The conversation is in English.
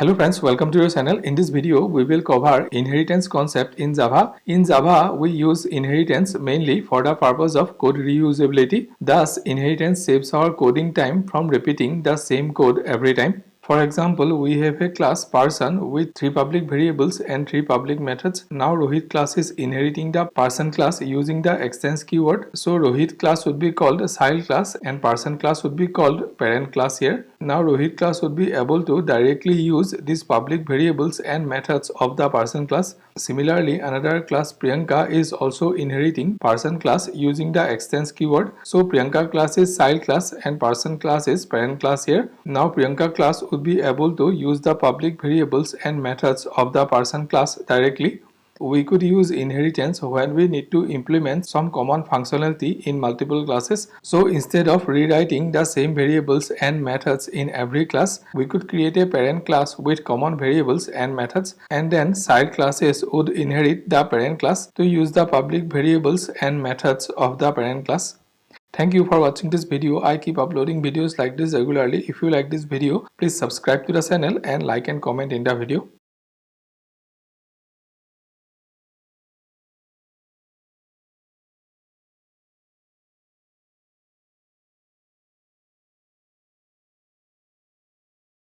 Hello friends, welcome to your channel. In this video, we will cover inheritance concept in Java. In Java, we use inheritance mainly for the purpose of code reusability. Thus, inheritance saves our coding time from repeating the same code every time. For example, we have a class person with 3 public variables and 3 public methods. Now Rohit class is inheriting the person class using the extends keyword. So Rohit class would be called child class and person class would be called parent class here. Now Rohit class would be able to directly use these public variables and methods of the person class. Similarly, another class Priyanka is also inheriting person class using the extends keyword. So Priyanka class is child class and person class is parent class here. Now Priyanka class would be able to use the public variables and methods of the person class directly. We could use inheritance when we need to implement some common functionality in multiple classes. So instead of rewriting the same variables and methods in every class, we could create a parent class with common variables and methods, and then child classes would inherit the parent class to use the public variables and methods of the parent class. Thank you for watching this video. I keep uploading videos like this regularly. If you like this video, please subscribe to the channel and like and comment in the video.